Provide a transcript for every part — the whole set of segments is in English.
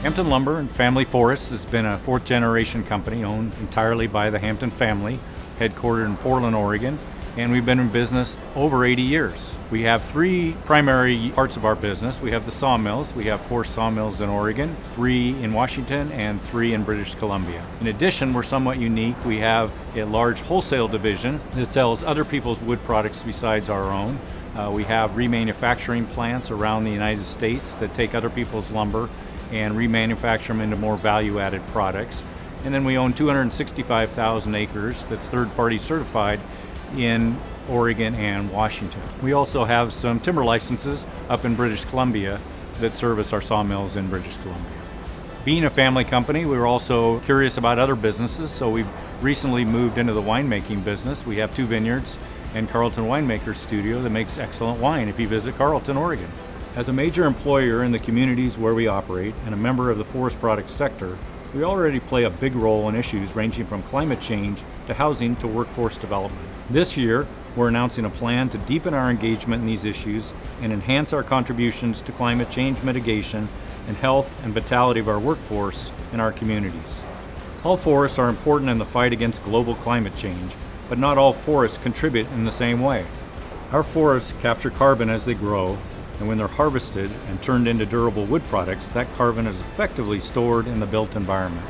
Hampton Lumber and Family Forests has been a fourth-generation company owned entirely by the Hampton family, headquartered in Portland, Oregon, and we've been in business over 80 years. We have three primary parts of our business. We have the sawmills. We have 4 sawmills in Oregon, 3 in Washington, and 3 in British Columbia. In addition, we're somewhat unique. We have a large wholesale division that sells other people's wood products besides our own. We have remanufacturing plants around the United States that take other people's lumber and remanufacture them into more value-added products. And then we own 265,000 acres that's third-party certified in Oregon and Washington. We also have some timber licenses up in British Columbia that service our sawmills in British Columbia. Being a family company, we were also curious about other businesses, so we've recently moved into the winemaking business. We have 2 vineyards and Carlton Winemaker Studio that makes excellent wine if you visit Carlton, Oregon. As a major employer in the communities where we operate and a member of the forest products sector, we already play a big role in issues ranging from climate change to housing to workforce development. This year, we're announcing a plan to deepen our engagement in these issues and enhance our contributions to climate change mitigation and health and vitality of our workforce in our communities. All forests are important in the fight against global climate change, but not all forests contribute in the same way. Our forests capture carbon as they grow, and when they're harvested and turned into durable wood products, that carbon is effectively stored in the built environment.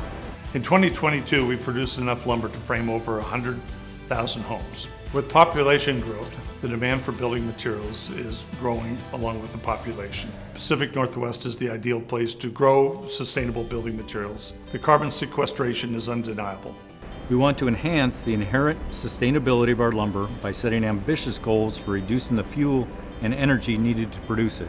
In 2022, we produced enough lumber to frame over 100,000 homes. With population growth, the demand for building materials is growing along with the population. Pacific Northwest is the ideal place to grow sustainable building materials. The carbon sequestration is undeniable. We want to enhance the inherent sustainability of our lumber by setting ambitious goals for reducing the fuel and energy needed to produce it.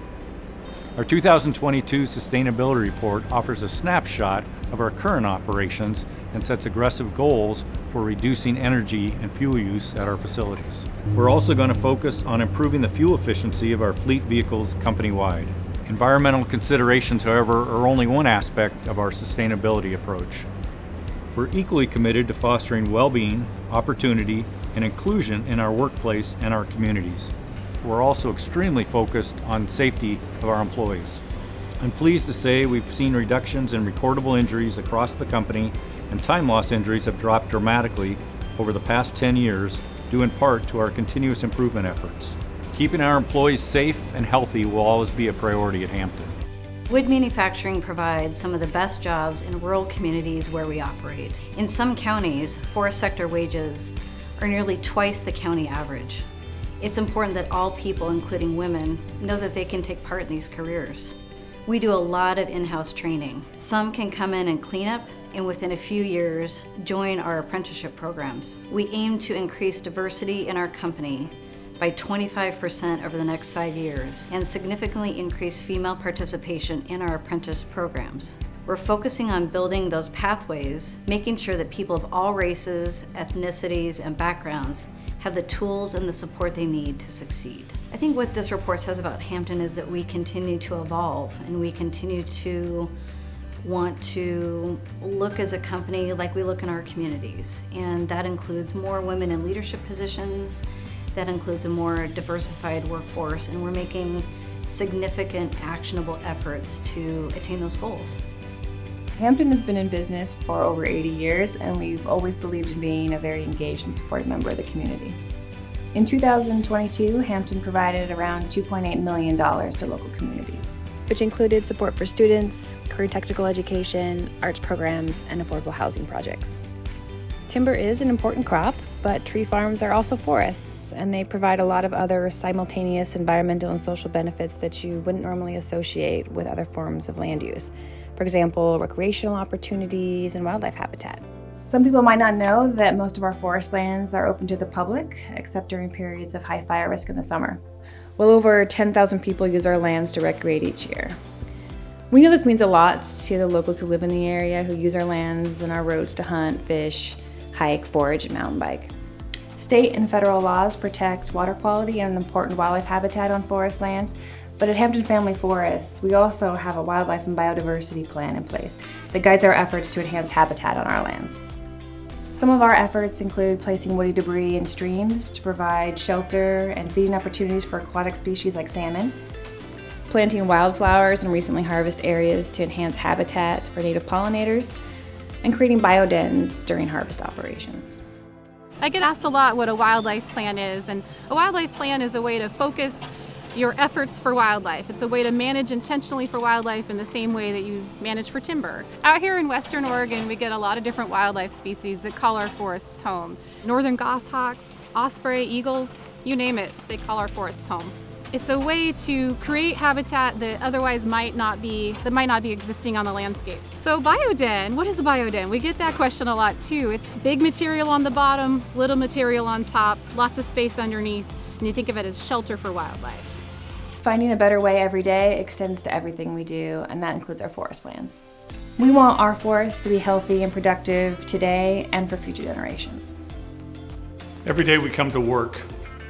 Our 2022 sustainability report offers a snapshot of our current operations and sets aggressive goals for reducing energy and fuel use at our facilities. We're also going to focus on improving the fuel efficiency of our fleet vehicles company-wide. Environmental considerations, however, are only one aspect of our sustainability approach. We're equally committed to fostering well-being, opportunity, and inclusion in our workplace and our communities. We're also extremely focused on safety of our employees. I'm pleased to say we've seen reductions in recordable injuries across the company, and time loss injuries have dropped dramatically over the past 10 years, due in part to our continuous improvement efforts. Keeping our employees safe and healthy will always be a priority at Hampton. Wood manufacturing provides some of the best jobs in rural communities where we operate. In some counties, forest sector wages are nearly twice the county average. It's important that all people, including women, know that they can take part in these careers. We do a lot of in-house training. Some can come in and clean up, and within a few years, join our apprenticeship programs. We aim to increase diversity in our company by 25% over the next 5 years and significantly increase female participation in our apprentice programs. We're focusing on building those pathways, making sure that people of all races, ethnicities, and backgrounds have the tools and the support they need to succeed. I think what this report says about Hampton is that we continue to evolve and we continue to want to look as a company like we look in our communities. And that includes more women in leadership positions, that includes a more diversified workforce, and we're making significant actionable efforts to attain those goals. Hampton has been in business for over 80 years, and we've always believed in being a very engaged and supportive member of the community. In 2022, Hampton provided around $2.8 million to local communities, which included support for students, career technical education, arts programs, and affordable housing projects. Timber is an important crop, but tree farms are also forests, and they provide a lot of other simultaneous environmental and social benefits that you wouldn't normally associate with other forms of land use. For example, recreational opportunities and wildlife habitat. Some people might not know that most of our forest lands are open to the public, except during periods of high fire risk in the summer. Well over 10,000 people use our lands to recreate each year. We know this means a lot to the locals who live in the area, who use our lands and our roads to hunt, fish, hike, forage, and mountain bike. State and federal laws protect water quality and an important wildlife habitat on forest lands, but at Hampton Family Forests, we also have a wildlife and biodiversity plan in place that guides our efforts to enhance habitat on our lands. Some of our efforts include placing woody debris in streams to provide shelter and feeding opportunities for aquatic species like salmon, planting wildflowers in recently harvested areas to enhance habitat for native pollinators, and creating biodens during harvest operations. I get asked a lot what a wildlife plan is, and a wildlife plan is a way to focus your efforts for wildlife. It's a way to manage intentionally for wildlife in the same way that you manage for timber. Out here in Western Oregon, we get a lot of different wildlife species that call our forests home. Northern goshawks, osprey, eagles, you name it, they call our forests home. It's a way to create habitat that otherwise might not be existing on the landscape. So bioden, what is a bioden? We get that question a lot too. It's big material on the bottom, little material on top, lots of space underneath, and you think of it as shelter for wildlife. Finding a better way every day extends to everything we do, and that includes our forest lands. We want our forests to be healthy and productive today and for future generations. Every day we come to work,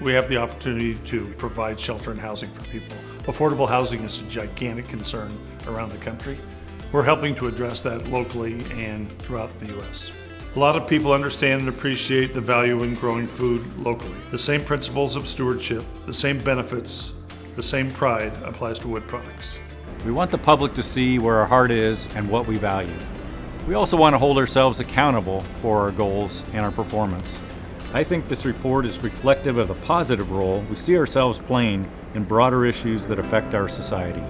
we have the opportunity to provide shelter and housing for people. Affordable housing is a gigantic concern around the country. We're helping to address that locally and throughout the U.S. A lot of people understand and appreciate the value in growing food locally. The same principles of stewardship, the same benefits, the same pride applies to wood products. We want the public to see where our heart is and what we value. We also want to hold ourselves accountable for our goals and our performance. I think this report is reflective of the positive role we see ourselves playing in broader issues that affect our society.